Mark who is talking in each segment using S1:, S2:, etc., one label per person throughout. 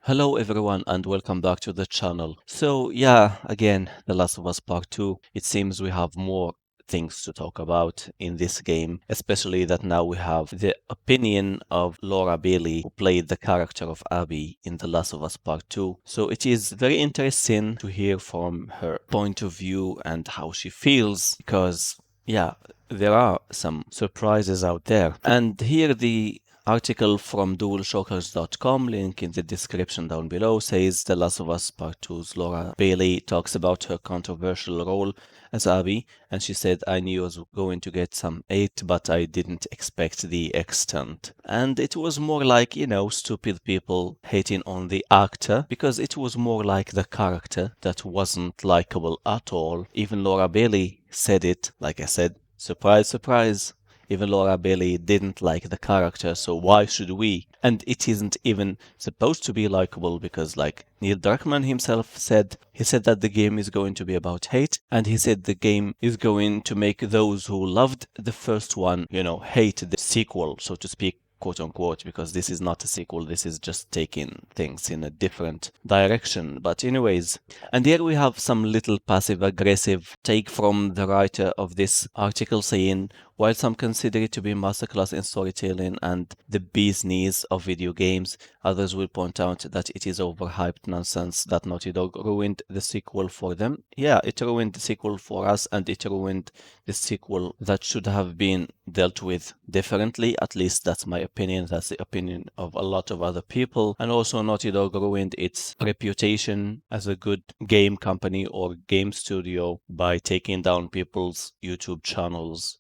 S1: Hello everyone and welcome back to the channel. So yeah, again, The Last of Us Part 2. It seems we have more things to talk about in this game, especially that now we have the opinion of Lara Bailey, who played the character of Abby in The Last of Us Part 2. So it is very interesting to hear from her point of view and how she feels because yeah, there are some surprises out there. And here the article from dualshockers.com, link in the description down below, says The Last of Us Part 2's Lara Bailey talks about her controversial role as Abby, and she said, I knew I was going to get some hate, but I didn't expect the extent. And it was more like, stupid people hating on the actor, because it was more like the character that wasn't likable at all. Even Lara Bailey said it, like I said, surprise, surprise. Even Laura Bailey didn't like the character, so why should we? And it isn't even supposed to be likable because, like Neil Druckmann himself said, he said that the game is going to be about hate, and he said the game is going to make those who loved the first one, hate the sequel, so to speak, quote unquote, because this is not a sequel, this is just taking things in a different direction. But anyways, and here we have some little passive aggressive take from the writer of this article saying, while some consider it to be a masterclass in storytelling and the bee's knees of video games, others will point out that it is overhyped nonsense that Naughty Dog ruined the sequel for them. Yeah, it ruined the sequel for us, and it ruined the sequel that should have been dealt with differently. At least that's my opinion. That's the opinion of a lot of other people. And also Naughty Dog ruined its reputation as a good game company or game studio by taking down people's YouTube channels,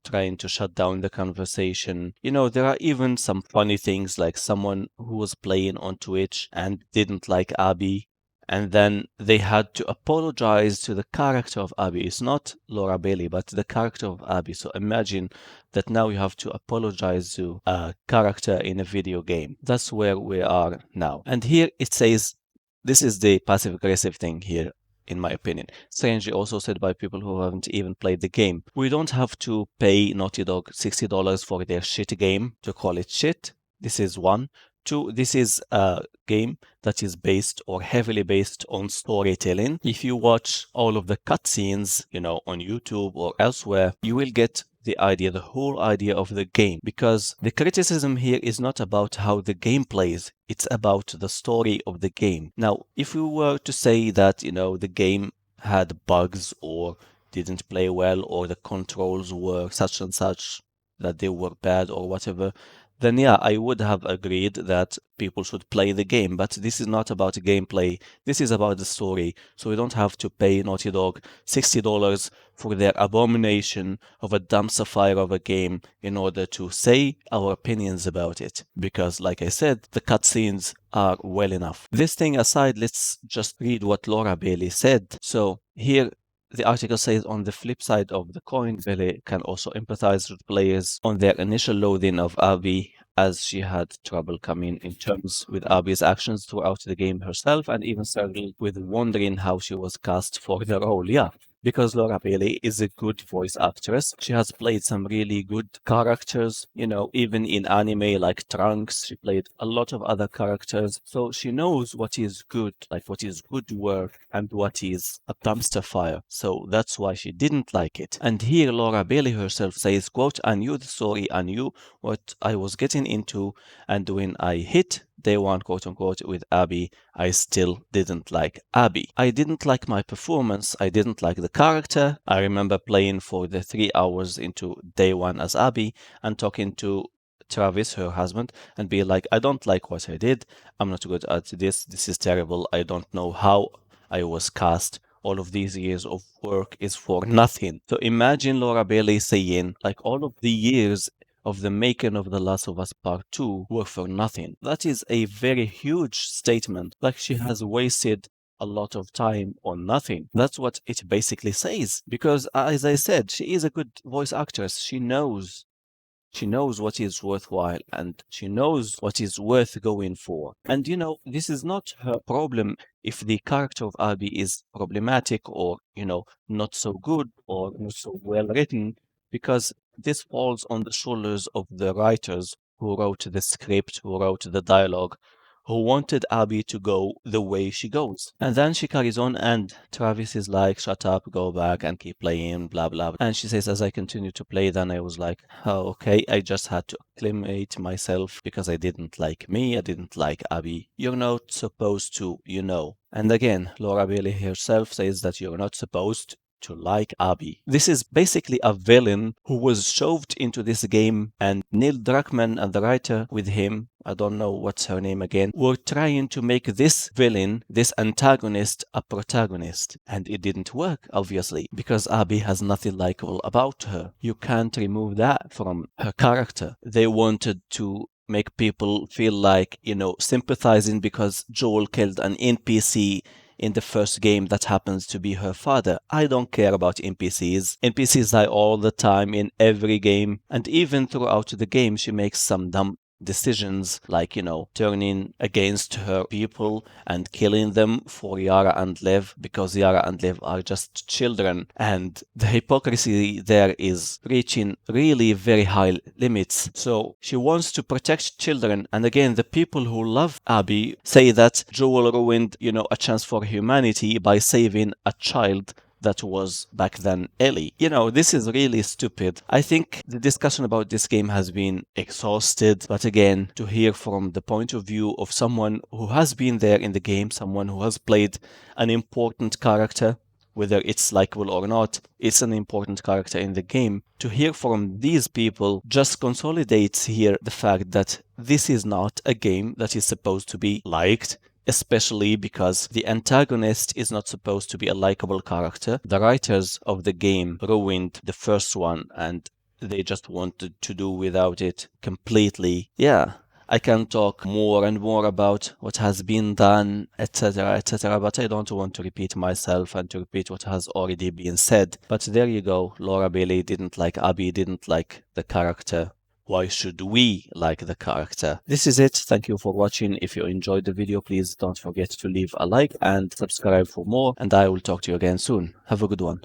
S1: trying to shut down the conversation. There are even some funny things like someone who was playing on Twitch and didn't like Abby, and then they had to apologize to the character of Abby. It's not Laura Bailey, but the character of Abby. So imagine that now you have to apologize to a character in a video game. That's where we are now. And here it says, this is the passive aggressive thing here, in my opinion. Strangely also said by people who haven't even played the game. We don't have to pay Naughty Dog $60 for their shit game to call it shit. This is one. Two, this is a game that is based or heavily based on storytelling. If you watch all of the cutscenes, on YouTube or elsewhere, you will get the idea, the whole idea of the game, because the criticism here is not about how the game plays, it's about the story of the game. Now, if we were to say that, the game had bugs or didn't play well or the controls were such and such, that they were bad or whatever, then yeah, I would have agreed that people should play the game. But this is not about gameplay. This is about the story. So we don't have to pay Naughty Dog $60 for their abomination of a dumpster fire of a game in order to say our opinions about it. Because, like I said, the cutscenes are well enough. This thing aside, let's just read what Laura Bailey said. So here the article says, on the flip side of the coin, Bailey can also empathize with players on their initial loathing of Abby, as she had trouble coming in terms with Abby's actions throughout the game herself, and even struggled with wondering how she was cast for the role. Yeah, because Laura Bailey is a good voice actress. She has played some really good characters, even in anime like Trunks. She played a lot of other characters. So she knows what is good, like what is good work and what is a dumpster fire. So that's why she didn't like it. And here Laura Bailey herself says, quote, I knew the story, I knew what I was getting into, and when I hit day one, quote unquote, with Abby, I still didn't like Abby. I didn't like my performance. I didn't like the character. I remember playing for the 3 hours into day one as Abby and talking to Travis, her husband, and be like, I don't like what I did. I'm not good at this. This is terrible. I don't know how I was cast. All of these years of work is for nothing. So imagine Laura Bailey saying, like, all of the years of the making of The Last of Us Part 2 were for nothing. That is a very huge statement. Like, she has wasted a lot of time on nothing. That's what it basically says. Because, as I said, she is a good voice actress. She knows. She knows what is worthwhile and she knows what is worth going for. And this is not her problem if the character of Abby is problematic or, not so good or not so well written, because this falls on the shoulders of the writers who wrote the script, who wrote the dialogue, who wanted Abby to go the way she goes. And then she carries on, and Travis is like, shut up, go back and keep playing, blah, blah. And she says, as I continue to play, then I was like, oh, okay, I just had to acclimate myself because I didn't like me, I didn't like Abby. You're not supposed to, you know. And again, Lara Bailey herself says that you're not supposed to like Abby. This is basically a villain who was shoved into this game, and Neil Druckmann and the writer with him, I don't know what's her name again, were trying to make this villain, this antagonist, a protagonist. And it didn't work, obviously, because Abby has nothing likable about her. You can't remove that from her character. They wanted to make people feel like, sympathizing because Joel killed an NPC in the first game that happens to be her father. I don't care about NPCs. NPCs die all the time in every game, and even throughout the game she makes some dumb decisions like, turning against her people and killing them for Yara and Lev, because Yara and Lev are just children, and the hypocrisy there is reaching really very high limits. So she wants to protect children, and again, the people who love Abby say that Joel ruined, a chance for humanity by saving a child that was back then Ellie. This is really stupid. I think the discussion about this game has been exhausted, but again, to hear from the point of view of someone who has been there in the game, someone who has played an important character, whether it's likable or not, it's an important character in the game. To hear from these people just consolidates here the fact that this is not a game that is supposed to be liked, especially because the antagonist is not supposed to be a likable character. The writers of the game ruined the first one, and they just wanted to do without it completely. Yeah, I can talk more and more about what has been done, etc., but I don't want to repeat myself and to repeat what has already been said. But there you go. Lara Bailey didn't like Abby, didn't like the character. Why should we like the character? This is it. Thank you for watching. If you enjoyed the video, please don't forget to leave a like and subscribe for more. And I will talk to you again soon. Have a good one.